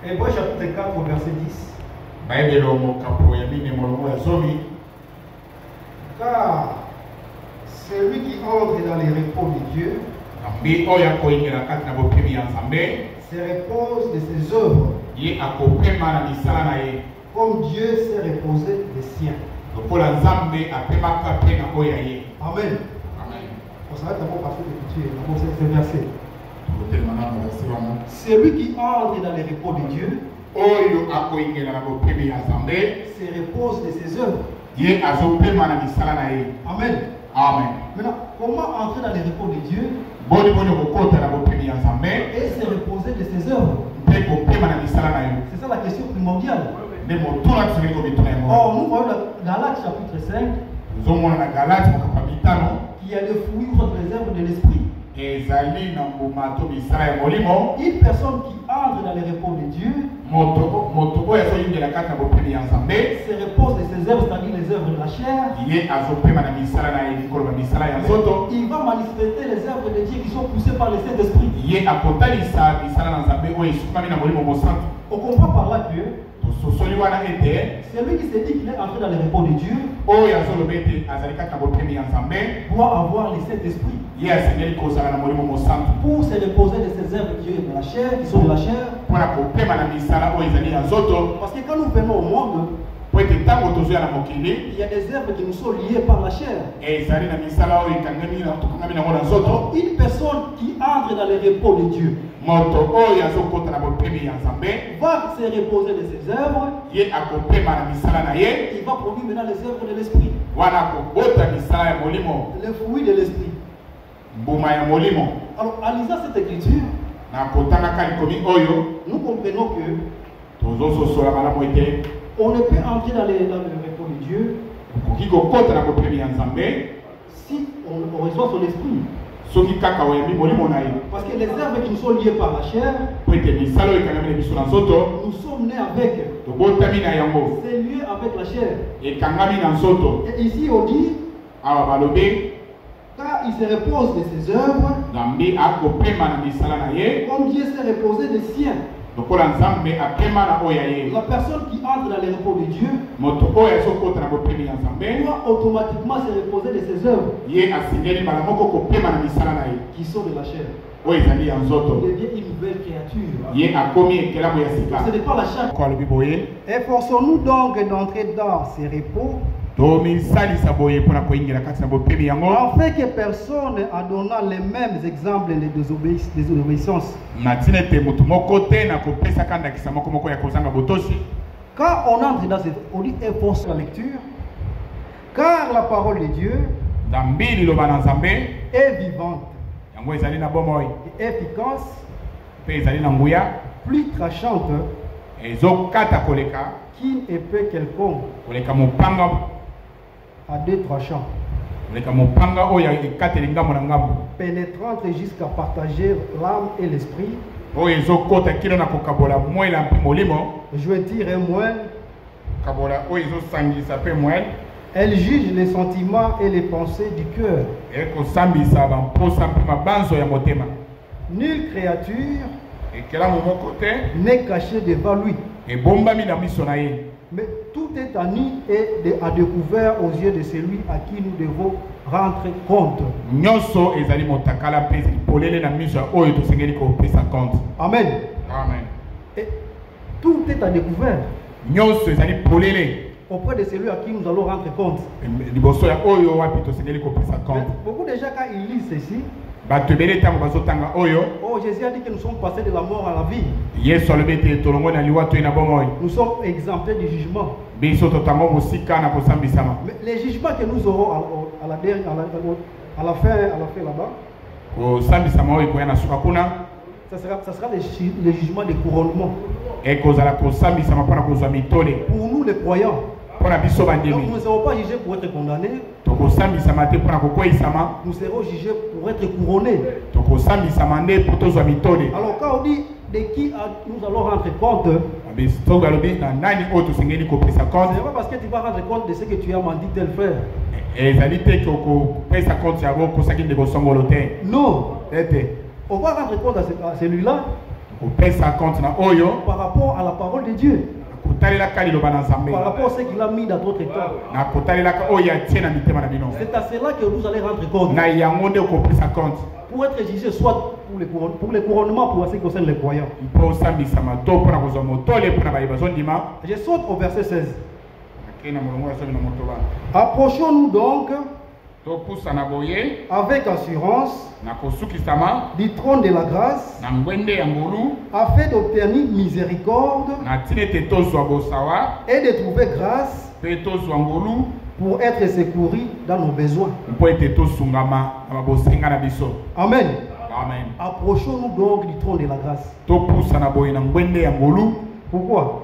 Hébreux chapitre 4, verset 10. Car celui qui entre dans les repos de Dieu se repose de ses œuvres, comme Dieu s'est reposé des siens. Amen. On s'arrête d'abord parce que tu es ce verset. Celui qui entre dans les repos de Dieu se repose de ses œuvres. Amen. Amen. Maintenant, comment entrer dans les repos de Dieu et se reposer de ses œuvres? C'est ça la question primordiale. Or, nous voyons dans Galates chapitre 5 qu'il y a des fruits ou des œuvres de l'esprit. Une personne qui entre dans les repos de Dieu se repose de ses œuvres, c'est-à-dire les œuvres de la chair. Il va manifester les œuvres de Dieu qui sont poussées par le Saint-Esprit. On comprend par là que celui qui se dit qu'il est entré dans les repos de Dieu doit avoir le Saint-Esprit pour se reposer de ces œuvres de la chair, qui sont de la chair. Parce que quand nous venons au monde, il y a des œuvres qui nous sont liées par la chair. Donc, une personne qui entre dans les repos de Dieu va se reposer de ses œuvres. Il va produire maintenant les œuvres de l'esprit, les fruits de l'esprit. Alors, en lisant cette écriture, nous comprenons que on ne peut entrer dans le repos de Dieu si on reçoit son esprit. Parce que les œuvres qui nous sont liées par la chair, nous sommes nés avec. C'est lié avec la chair. Et ici on dit, car il se repose de ses œuvres, comme Dieu s'est reposé des siens. La personne qui entre dans les repos de Dieu doit automatiquement se reposer de ses œuvres qui sont de la chair. Il devient une nouvelle créature. Ce n'est pas la chair. Efforçons-nous donc d'entrer dans ces repos, afin que personne en donnant les mêmes exemples de désobéissance. Quand on entre dans cette, on dit efforce la lecture, car la parole de Dieu est vivante et efficace, plus tranchante qu'une épée quelconque à deux tranchants, pénétrante jusqu'à partager l'âme et l'esprit, jointir un moelle. Elle juge les sentiments et les pensées du cœur. Nulle créature n'est cachée devant lui, mais tout est à nu et à découvert aux yeux de celui à qui nous devons rendre compte. Amen. Amen. Et tout est à découvert auprès de celui à qui nous allons rendre compte. Beaucoup de gens, quand ils lisent ceci, oh, Jésus a dit que nous sommes passés de la mort à la vie. Nous sommes exemptés du jugement. Mais les jugements que nous aurons à la fin là-bas, ça sera les jugements de couronnement. Pour nous les croyants. Donc nous ne serons pas jugés pour être condamnés. Nous serons jugés pour être couronnés. Alors quand on dit de qui nous allons rendre compte, ce n'est pas parce que tu vas rendre compte de ce que tu as menti tel frère. Non. On va rendre compte à celui-là par rapport à la parole de Dieu. Par rapport à ce qu'il a mis dans notre état. C'est à cela que vous allez rendre compte. Pour être jugé, soit pour les couronnements, pour ce qui concerne les croyants. Je saute au verset 16. Approchons-nous donc avec assurance du trône de la grâce afin d'obtenir miséricorde et de trouver grâce pour être secouru dans nos besoins. Amen. Approchons-nous donc du trône de la grâce. Pourquoi?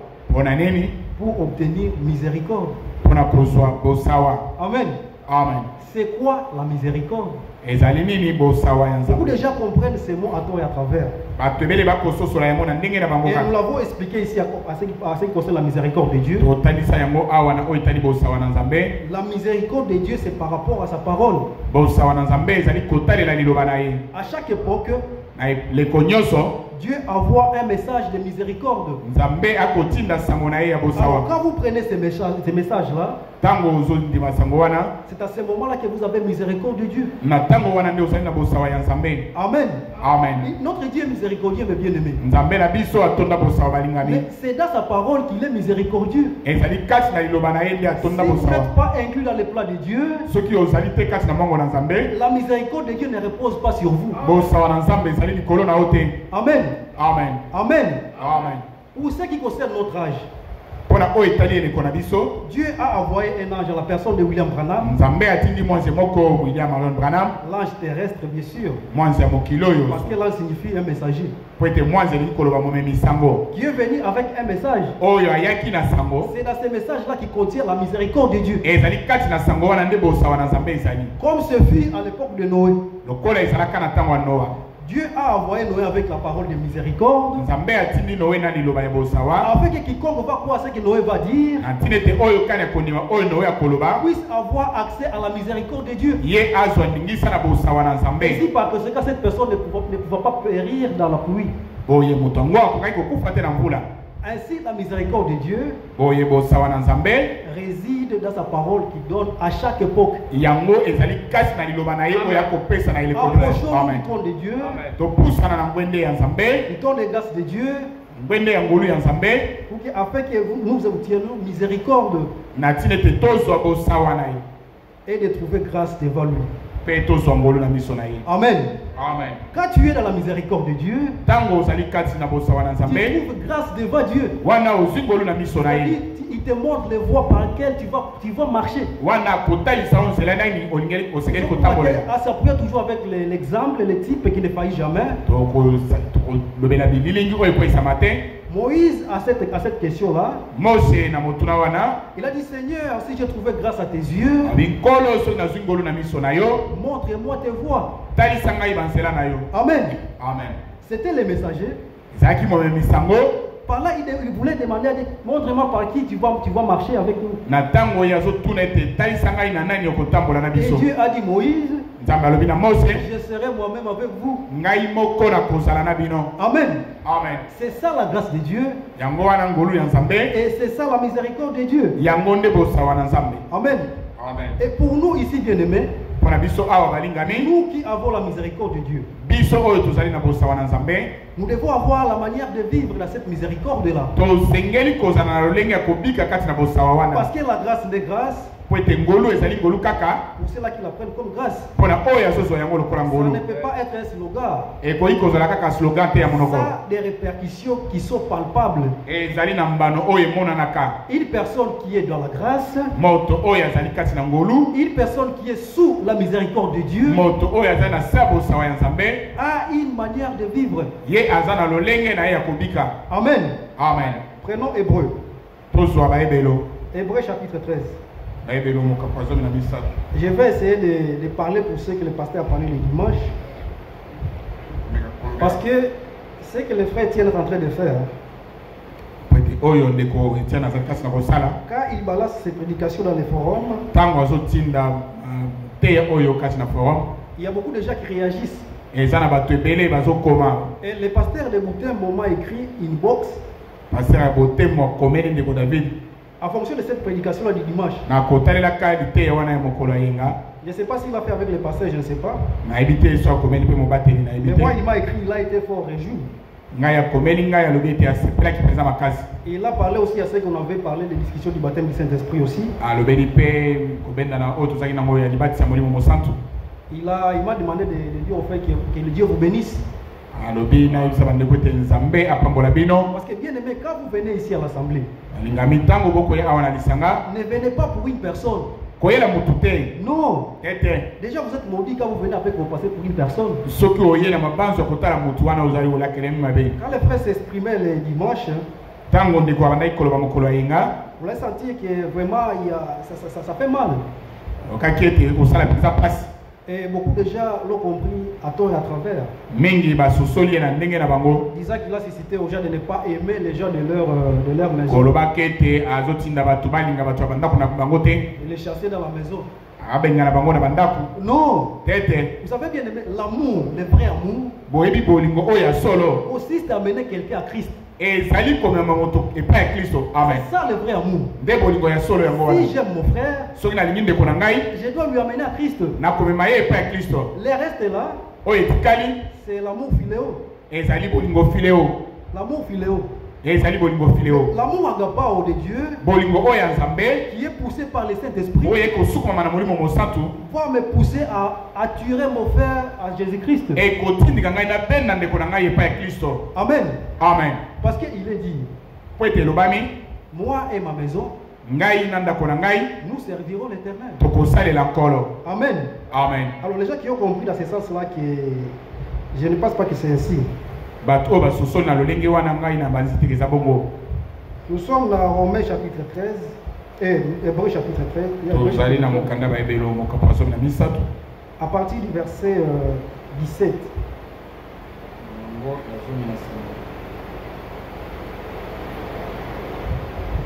Pour obtenir miséricorde. Amen. Amen. C'est quoi la miséricorde? Beaucoup de gens comprennent ces mots à tort et à travers. Et nous l'avons expliqué ici à ce qui concerne la miséricorde de Dieu. La miséricorde de Dieu, c'est par rapport à sa parole. À chaque époque, Dieu envoie un message de miséricorde. Alors, quand vous prenez ces messages-là, c'est à ce moment-là que vous avez miséricorde de Dieu. Amen. Amen. Notre Dieu est miséricordieux, mais bien aimé. Mais c'est dans sa parole qu'il est miséricordieux. Si vous n'êtes pas inclus dans les plans de Dieu, la miséricorde de Dieu ne repose pas sur vous. Amen. Amen. Amen. Amen. Pour ce qui concerne notre âge, Dieu a envoyé un ange à la personne de William Branham. L'ange terrestre, bien sûr. Parce que l'ange signifie un messager. Qui est venu avec un message. C'est dans ce message-là qui contient la miséricorde de Dieu. Comme ce fut à l'époque de Noé. Dieu a envoyé Noé avec la parole de miséricorde. Afin que quiconque va croire ce que Noé va dire puisse avoir accès à la miséricorde de Dieu. Et si par conséquent cette personne ne pourra pas périr dans la pluie. Ainsi, la miséricorde de Dieu réside dans sa parole qui donne à chaque époque. Approchons du trône de Dieu, du trône de grâce de Dieu, afin que nous obtenions miséricorde et de trouver grâce devant lui. Amen. Amen. Quand tu es dans la miséricorde de Dieu, tu trouves grâce devant Dieu. Il te montre les voies par lesquelles tu vas marcher. À s'appuyer toujours avec l'exemple, le type qui ne faillit jamais. Moïse, à cette question-là, il a dit: Seigneur, si j'ai trouvé grâce à tes yeux, montre-moi tes voies. Amen. Amen. C'était les messagers. Par là, il voulait demander: montre-moi par qui tu vas marcher avec nous. Et Dieu a dit: Moïse, je serai moi-même avec vous. Amen. Amen. C'est ça la grâce de Dieu. Et c'est ça la miséricorde de Dieu. Amen. Amen. Et pour nous ici, bien-aimés, nous qui avons la miséricorde de Dieu, nous devons avoir la manière de vivre dans cette miséricorde-là. Parce que la grâce n'est grâce pour ceux-là qui la prennent comme grâce. Ça ne peut pas être un slogan. Ça a des répercussions qui sont palpables. Une personne qui est dans la grâce, une personne qui est sous la miséricorde de Dieu, a une manière de vivre. Amen. Amen. Prenons Hébreu. Hébreu chapitre 13. Je vais essayer de parler pour ceux que le pasteur a parlé le dimanche. Parce que ce que les frères tiennent en train de faire, quand ils balancent ces prédications dans les forums, il y a beaucoup de gens qui réagissent. Et le pasteur de Boutembo m'a écrit une box. En fonction de cette prédication du dimanche. Je ne sais pas s'il va faire avec les pasteurs, je ne sais pas. Mais moi, il m'a écrit, il a été fort réjoui. Il a parlé aussi à ce qu'on avait parlé des discussions du baptême du Saint-Esprit aussi. Il m'a demandé de dire au fait que le Dieu vous bénisse. Parce que bien aimé, quand vous venez ici à l'assemblée, ne venez pas pour une personne. Non. Déjà vous êtes maudit quand vous venez après que vous passez pour une personne. Quand les frères s'exprimaient les dimanches, vous allez sentir que vraiment ça fait mal. Et beaucoup de gens l'ont compris à tort et à travers. Disant qu'il a suscité aux gens de ne pas aimer les gens de leur maison. De les chasser dans la maison. Non. Vous savez bien aimer l'amour, le vrai amour. Aussi c'est d'amener quelqu'un à Christ. C'est ça le vrai amour. Si j'aime mon frère, je dois lui amener à Christ. Le reste là, c'est l'amour philéo. L'amour philéo. L'amour agapao de Dieu qui est poussé par le Saint-Esprit va me pousser à attirer mon frère à Jésus-Christ. Amen. Amen. Parce qu'il est dit, moi et ma maison, nous servirons l'Éternel. Amen. Amen. Alors les gens qui ont compris dans ce sens-là que je ne pense pas que c'est ainsi. Nous sommes dans Romains chapitre 13 et Hébreux chapitre 13. À partir du verset 17.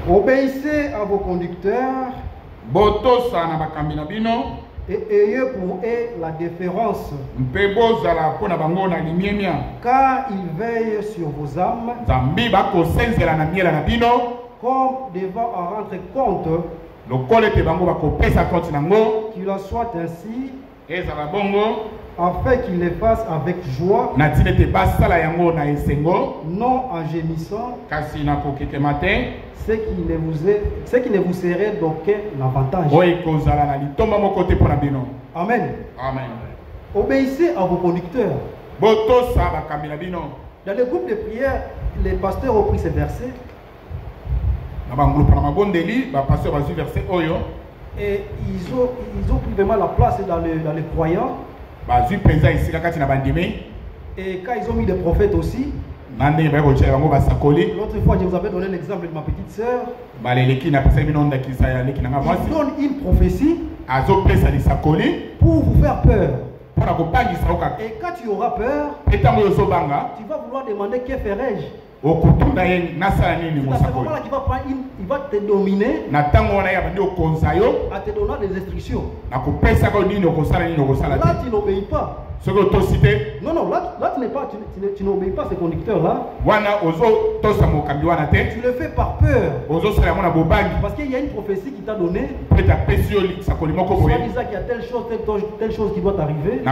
Obéissez à vos conducteurs et ayez pour eux la déférence, car ils veillent sur vos âmes comme devant en rendre compte, qu'il en soit ainsi, afin qu'ils les fassent avec joie, non en gémissant, ce qui ne vous serait d'aucun avantage. Amen. Amen. Obéissez à vos conducteurs. Dans le groupe de prière, les pasteurs ont pris ces versets. Et ils ont pris vraiment la place dans les croyants. Et quand ils ont mis des prophètes aussi. L'autre fois, je vous avais donné l'exemple de ma petite sœur. Il donne une prophétie pour vous faire peur. Et quand tu auras peur, tu vas vouloir demander que ferai-je. C'est à ce moment-là qu'il va prendre il va te dominer en te donnant des instructions. Là, tu n'obéis pas. Non, là tu n'obéis pas ces conducteurs-là. Tu le fais par peur. Parce qu'il y a une prophétie qui t'a donné. Soit disant qu'il y a telle chose qui doit arriver.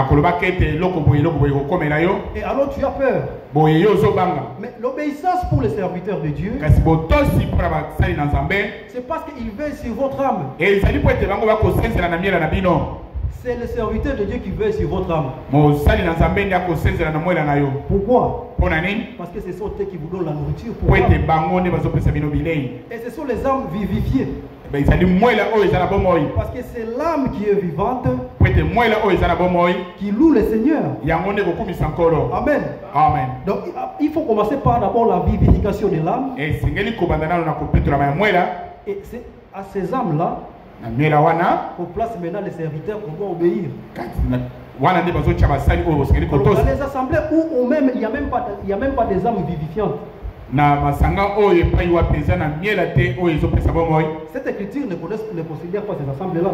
Et alors tu as peur. Mais l'obéissance pour les serviteurs de Dieu, c'est parce qu'il veille sur votre âme. C'est le serviteur de Dieu qui veille sur votre âme. Pourquoi? Parce que ce sont eux qui vous donnent la nourriture. Et ce sont les âmes vivifiées. Parce que c'est l'âme qui est vivante qui loue le Seigneur. Amen. Amen. Donc il faut commencer par d'abord la vivification de l'âme. Et c'est à ces âmes-là qu'on place maintenant les serviteurs qu'on doit obéir. Dans les assemblées où même il n'y a même pas des âmes vivifiantes. Cette écriture ne considère pas ces assemblées-là.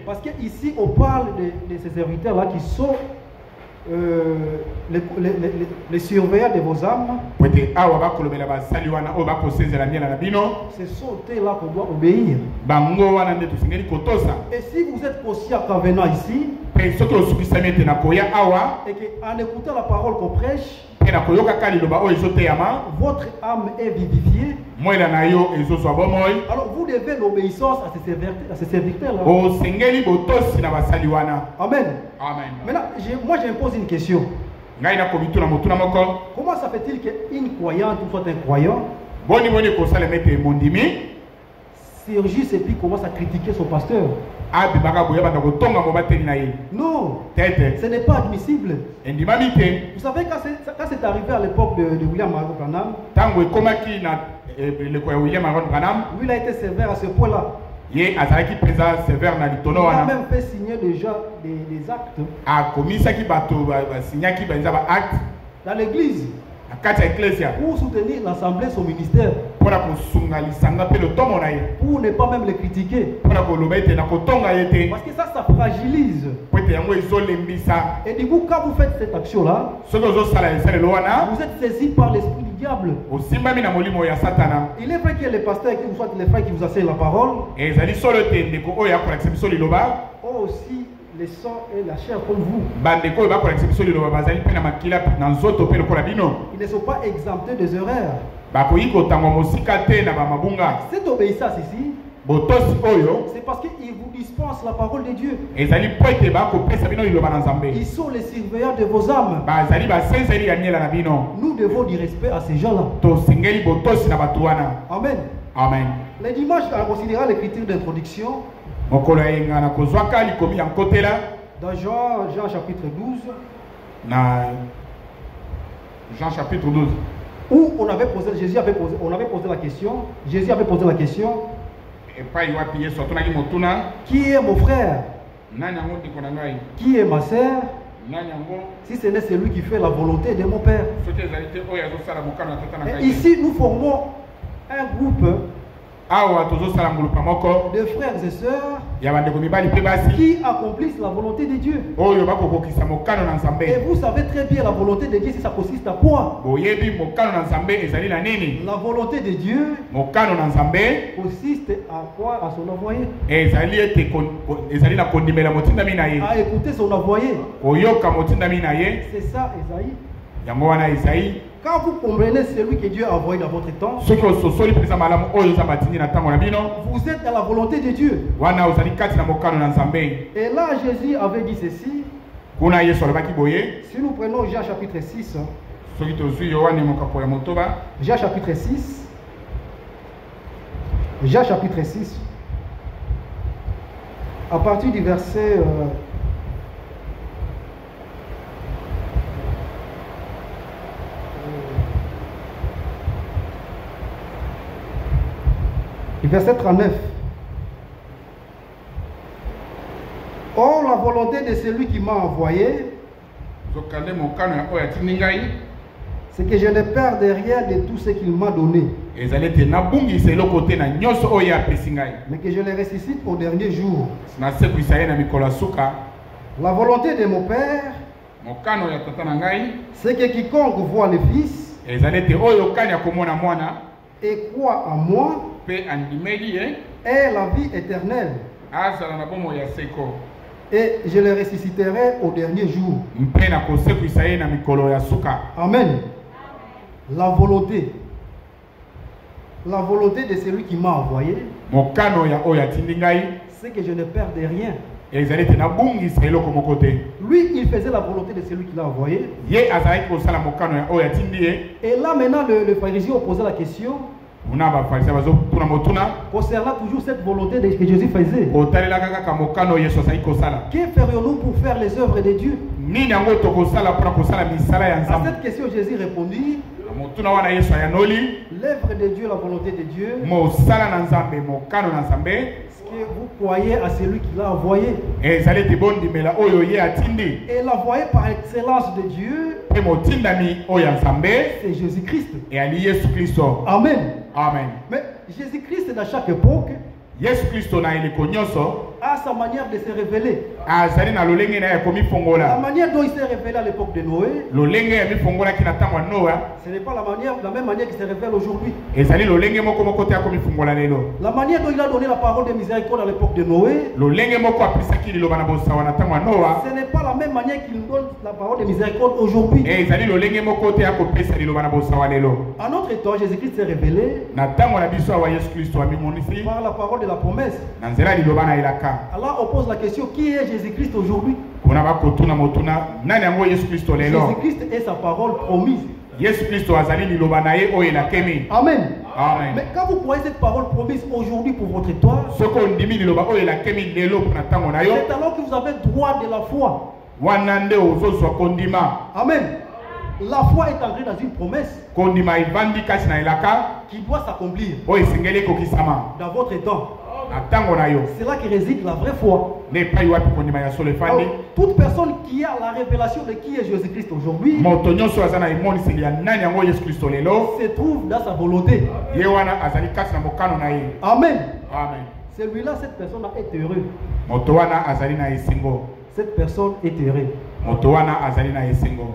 Parce qu'ici on parle de ces serviteurs-là qui sont les surveillants de vos âmes, ce sont eux là qu'on doit obéir. Et si vous êtes conscient qu'en venant ici, et qu'en écoutant la parole qu'on prêche, votre âme est vivifiée, alors vous devez l'obéissance à ces serviteurs-là. Amen. Amen. Maintenant, moi je me pose une question. Comment ça fait-il qu'une croyante ou soit un croyant surgisse et puis commence à critiquer son pasteur? Non, ce n'est pas admissible. Vous savez, quand c'est arrivé à l'époque de William Marion Branham, lui il a été sévère à ce point-là. Il a même fait signer déjà des actes dans l'église pour soutenir l'assemblée, son ministère, pour ne pas même les critiquer, parce que ça fragilise. Et du coup, quand vous faites cette action-là, vous êtes saisi par l'esprit du diable. Il est vrai qu'il y a les pasteurs qui vous soit les frères qui vous enseignent la parole, aussi les sangs et la chair comme vous. Ils ne sont pas exemptés des erreurs. Cette obéissance ici, c'est parce qu'ils vous dispensent la parole de Dieu. Ils sont les surveillants de vos âmes. Nous devons du respect à ces gens-là. Amen. Amen. Les dimanches, en considérant l'écriture d'introduction, dans Jean chapitre 12, Jean chapitre 12, où on avait posé la question, Jésus avait posé la question, qui est mon frère? Qui est ma sœur? Si ce n'est celui qui fait la volonté de mon Père. Et ici, nous formons un groupe de frères et sœurs qui accomplissent la volonté de Dieu. Et vous savez très bien la volonté de Dieu, si ça consiste à quoi? La volonté de Dieu consiste à croire à son envoyé, à écouter son envoyé. C'est ça, Esaïe. Quand vous comprenez celui que Dieu a envoyé dans votre temps, vous êtes à la volonté de Dieu. Et là, Jésus avait dit ceci. Si nous prenons Jean chapitre 6, Jean chapitre 6, Jean chapitre 6, à partir du verset verset 39. Or, la volonté de celui qui m'a envoyé, c'est que je ne perde rien de tout ce qu'il m'a donné, mais que je le ressuscite au dernier jour. La volonté de mon Père, c'est que quiconque voit le Fils et croit en moi ait la vie éternelle, et je le ressusciterai au dernier jour. Amen. La volonté de celui qui m'a envoyé, c'est que je ne perde rien. Lui, il faisait la volonté de celui qui l'a envoyé. Et là maintenant, le pharisien posait la question concernant toujours cette volonté que Jésus faisait. Que ferions-nous pour faire les œuvres de Dieu? À cette question, Jésus répondit: l'œuvre de Dieu, la volonté de Dieu, que vous croyez à celui qui l'a envoyé. Et l'envoyé par excellence de Dieu, c'est Jésus-Christ. Amen. Amen. Mais Jésus-Christ, dans chaque époque, a sa manière de se révéler. La manière dont il s'est révélé à l'époque de Noé, ce n'est pas la même manière qu'il se révèle aujourd'hui. La manière dont il a donné la parole de miséricorde à l'époque de Noé, ce n'est pas la même manière qu'il donne la parole de miséricorde aujourd'hui. À notre temps, Jésus-Christ s'est révélé par la parole de la promesse. Alors on pose la question, qui est Jésus-Christ aujourd'hui? Jésus-Christ est sa parole promise. Amen. Amen. Mais quand vous croyez cette parole promise aujourd'hui pour votre toi, c'est alors que vous avez droit de la foi. Amen. La foi est entrée dans une promesse qui doit s'accomplir dans votre temps. C'est là que réside la vraie foi. Alors, toute personne qui a la révélation de qui est Jésus-Christ aujourd'hui se trouve dans sa volonté. Amen. Celui-là, cette personne est heureux. Cette personne est heureuse.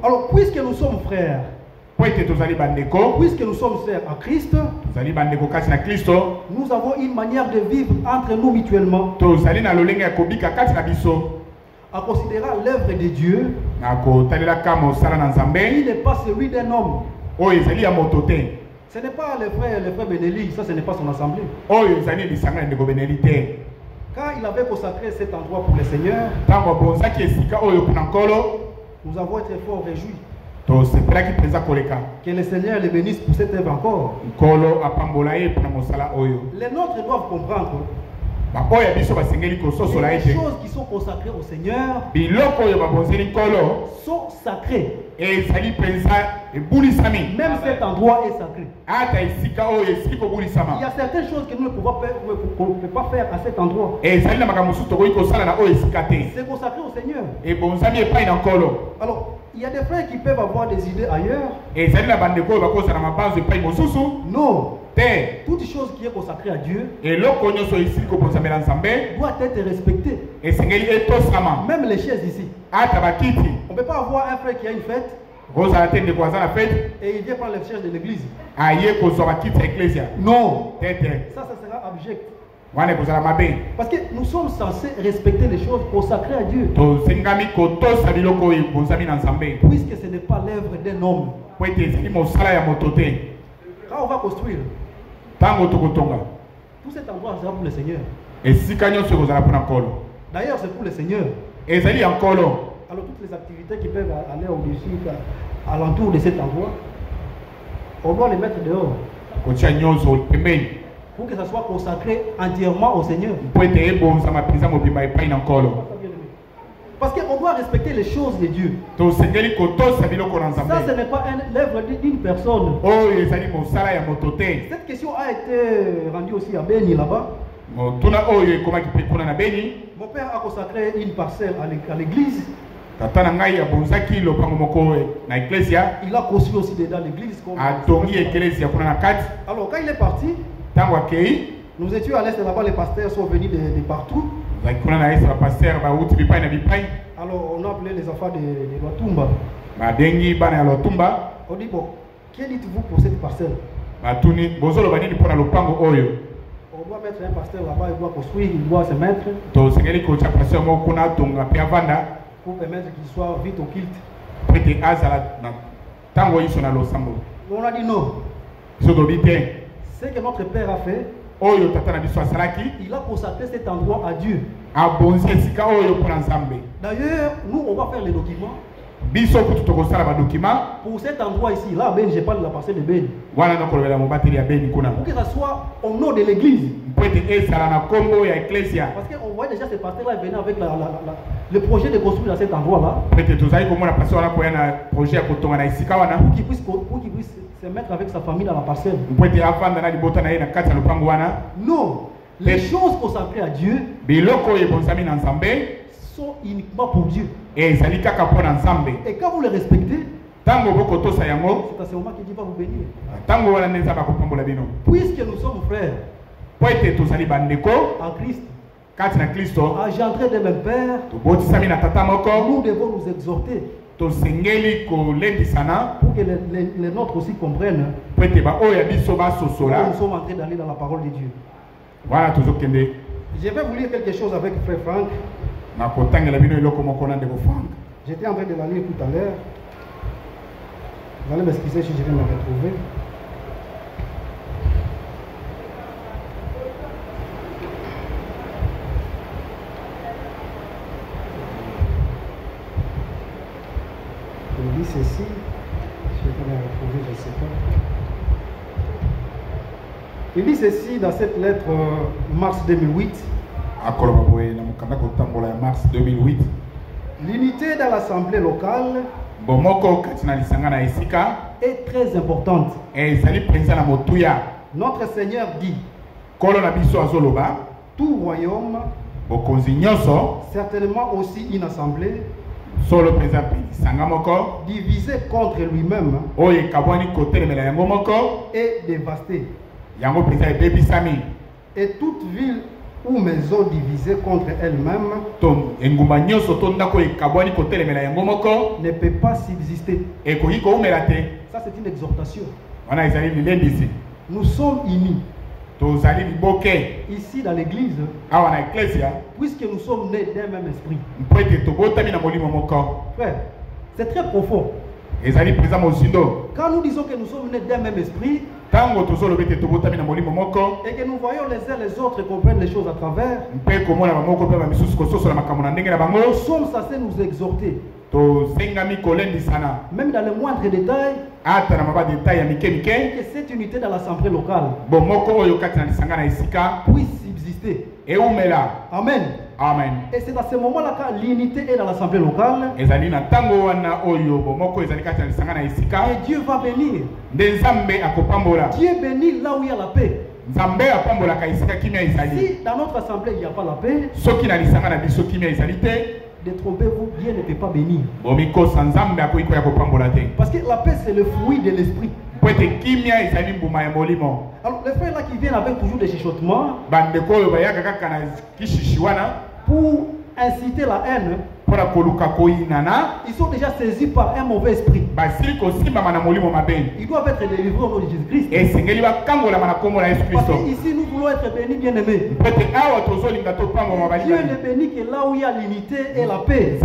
Alors, puisque nous sommes frères, puisque nous sommes frères à Christ, nous avons une manière de vivre entre nous mutuellement. À considérer l'œuvre de Dieu, il n'est pas celui d'un homme. Ce n'est pas le frère Benelli, ça ce n'est pas son assemblée. Quand il avait consacré cet endroit pour le Seigneur, nous avons été fort réjouis. Que le Seigneur les bénisse pour cette œuvre encore. Les nôtres doivent comprendre les choses qui sont consacrées au Seigneur sont sacrées. Même cet endroit est sacré. Il y a certaines choses que nous ne pouvons pas faire à cet endroit. C'est consacré au Seigneur. Alors, il y a des frères qui peuvent avoir des idées ailleurs. Non. Toute chose qui est consacrée à Dieu doit être respectée. Même les chaises ici. On ne peut pas avoir un frère qui a une fête et il vient prendre les chaises de l'église. Non. Ça sera abject. Parce que nous sommes censés respecter les choses consacrées à Dieu. Puisque ce n'est pas l'œuvre d'un homme. Quand on va construire, tout cet endroit sera pour le Seigneur. D'ailleurs, c'est pour le Seigneur. Alors toutes les activités qui peuvent aller au-dessus, à l'entour de cet endroit, on doit les mettre dehors. Pour que ça soit consacré entièrement au Seigneur. Parce qu'on doit respecter les choses de Dieu. Ça, ce n'est pas l'œuvre d'une personne. Cette question a été rendue aussi à Béni là-bas. Mon père a consacré une parcelle à l'église. Il a construit aussi dedans l'église. Alors quand il est parti, nous étions à l'est là-bas, les pasteurs sont venus de partout. Alors on a appelé les enfants de Lotumba. On dit bon, que dites-vous pour cette parcelle? On doit mettre un pasteur là-bas, il doit construire, il doit se mettre pour permettre qu'il soit vite au culte. On a dit non. Ce que notre père a fait, il a consacré cet endroit à Dieu. D'ailleurs, nous on va faire les documents pour cet endroit ici. Là, Ben, je parle de la parcelle de Ben. Pour que ça soit au nom de l'église. Parce qu'on voit déjà ces pasteurs-là venir avec le projet de construire dans cet endroit-là. Pour qu'il puisse se mettre avec sa famille dans la parcelle. Non. Les choses consacrées à Dieu sont uniquement pour Dieu. Et quand vous les respectez, c'est à ce moment qu'il dit va vous bénir. Puisque nous sommes frères à Christ, engendrés de même père, nous devons nous exhorter pour que les nôtres aussi comprennent que nous sommes en train d'aller dans la parole de Dieu. Voilà, je vais vous lire quelque chose avec frère Franck. J'étais en train de la lire tout à l'heure. Vous allez m'excuser si je vais me retrouver. Il dit ceci. Je vais me retrouver, je ne sais pas. Il dit ceci dans cette lettre mars 2008. Mars 2008. L'unité dans l'assemblée locale est très importante. Notre Seigneur dit, tout royaume, certainement aussi une assemblée, divisée contre lui-même et dévastée. Et toute ville ou maison divisée contre elle-même ne peut pas subsister. Ça, c'est une exhortation. Nous sommes unis ici dans l'église, puisque nous sommes nés d'un même esprit. Frère, c'est très profond. Quand nous disons que nous sommes nés d'un même esprit, et que nous voyons les uns les autres comprendre les choses à travers, nous sommes censés nous exhorter, même dans les moindres détails, que cette unité dans l'assemblée locale puisse subsister. Amen. Amen. Et c'est à ce moment-là que l'unité est dans l'assemblée locale. Et Dieu va bénir. Dieu bénit là où il y a la paix. Si dans notre assemblée il n'y a pas la paix, détrompez-vous, Dieu ne peut pas bénir. Parce que la paix c'est le fruit de l'esprit. Alors les frères là qui viennent avec toujours des chuchotements pour inciter la haine, ils sont déjà saisis par un mauvais esprit. Ils doivent être délivrés au nom de Jésus-Christ. Parce qu'ici nous voulons être bénis, bien-aimés. Dieu ne bénit que là où il y a l'unité et la paix.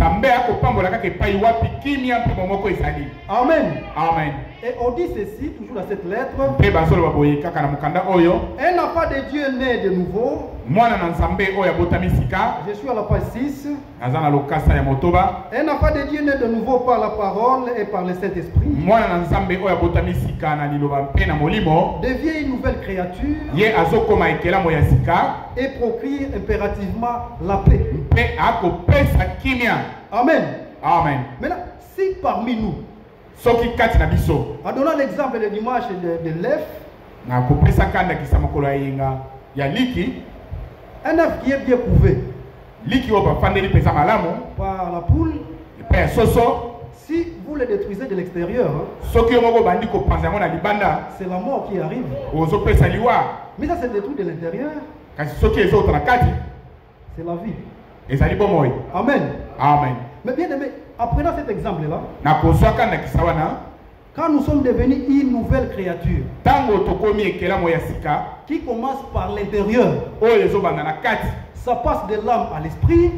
Amen. Amen. Et on dit ceci, toujours dans cette lettre. Un enfant de Dieu né de nouveau. Je suis à la page 6. Un enfant de Dieu né de nouveau par la parole et par le Saint-Esprit devient une nouvelle créature et procure impérativement la paix. Amen. Amen. Maintenant, si parmi nous, en donnant l'exemple le dimanche de l'œuf, un œuf qui est bien couvé par la poule, si vous le détruisez de l'extérieur, c'est la mort qui arrive. Mais ça c'est détruit de l'intérieur, c'est la vie. Amen. Amen. Mais bien aimé, apprenant cet exemple-là, quand nous sommes devenus une nouvelle créature qui commence par l'intérieur, ça passe de l'âme à l'esprit,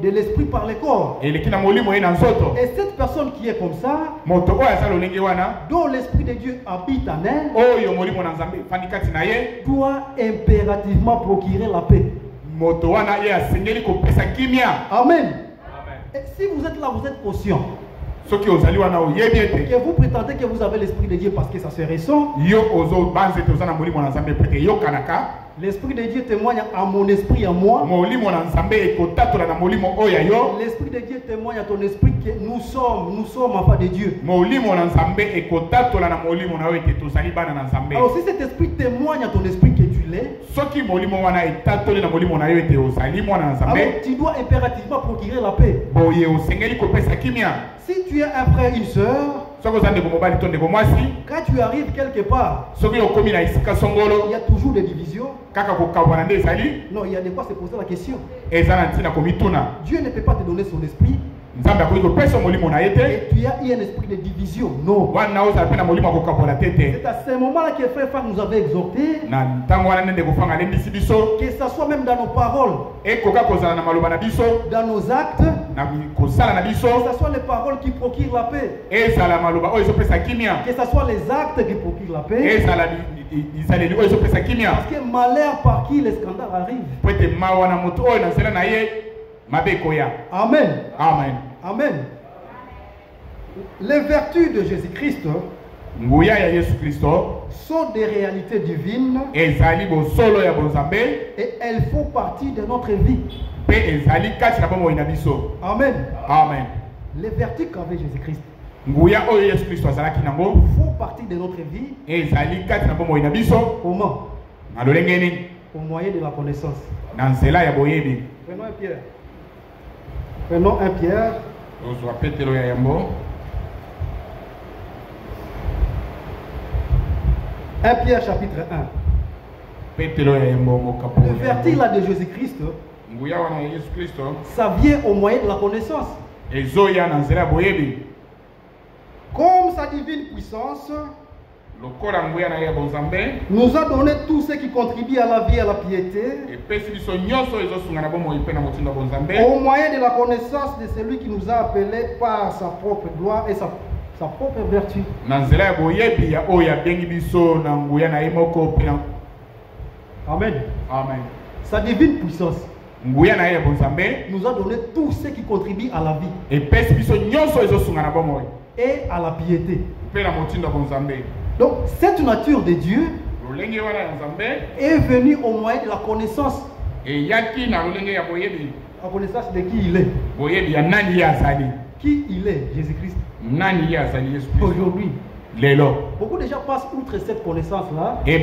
de l'esprit par le corps. Et cette personne qui est comme ça, dont l'esprit de Dieu habite en elle, doit impérativement procurer la paix. Amen. Et si vous êtes là, vous êtes conscient que vous prétendez que vous avez l'esprit de Dieu parce que ça se ressent. L'esprit de Dieu témoigne à mon esprit, à moi. L'esprit de Dieu témoigne à ton esprit que nous sommes enfants de Dieu. Alors si cet esprit témoigne à ton esprit que tu l'es, alors tu dois impérativement procurer la paix. Si tu es un frère, une soeur, Quand tu arrives quelque part, il y a toujours des divisions. Non, il y a de quoi se poser la question. Dieu ne peut pas te donner son esprit. Et tu as eu un esprit de division. Non. C'est à ce moment-là que frère Franck nous avait exhorté que ce soit même dans nos paroles, dans nos actes, que ce soit les paroles qui procurent la paix, que ce soit les actes qui procurent la paix. Parce que malheur par qui les scandales arrivent. Amen. Amen. Amen. Les vertus de Jésus-Christ sont des réalités divines et elles font partie de notre vie. Amen. Amen. Les vertus qu'avait Jésus-Christ font partie de notre vie. Comment? Au moyen de la connaissance. Prenons un Pierre. Prenons un Pierre. 1 Pierre chapitre 1. Le vertu là de Jésus-Christ, ça vient au moyen de la connaissance. Comme sa divine puissance nous a donné tout ce qui contribue à la vie et à la piété au moyen de la connaissance de celui qui nous a appelés par sa propre gloire et sa propre vertu. Amen. Amen. Sa divine puissance nous a donné tout ce qui contribue à la vie et à la piété. Donc cette nature de Dieu est venue au moyen de la connaissance. La connaissance de qui il est. Qui il est, Jésus-Christ. Aujourd'hui. Beaucoup de gens passent outre cette connaissance-là. Et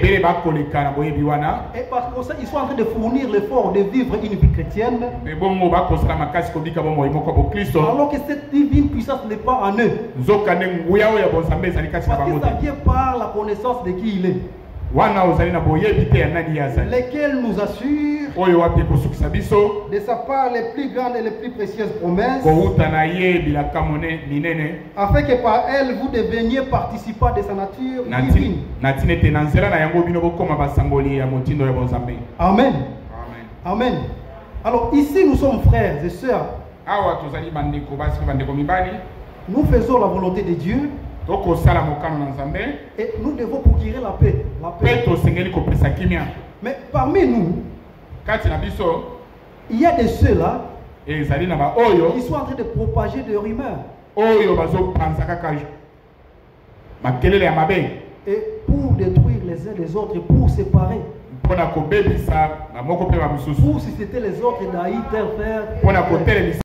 parce que ça, ils sont en train de fournir l'effort de vivre une vie chrétienne. Alors que cette divine puissance n'est pas en eux. Parce que ça vient par la connaissance de qui il est. Lesquels nous assurent de sa part les plus grandes et les plus précieuses promesses, afin que par elles vous deveniez participants de sa nature divine. Amen. Amen. Alors ici nous sommes frères et sœurs. Nous faisons la volonté de Dieu. Et nous devons procurer la paix. Mais parmi nous, il y a des ceux-là qui sont en train de propager des rumeurs. Et pour détruire les uns les autres, pour séparer. Pour susciter les autres d'haïr tel frère.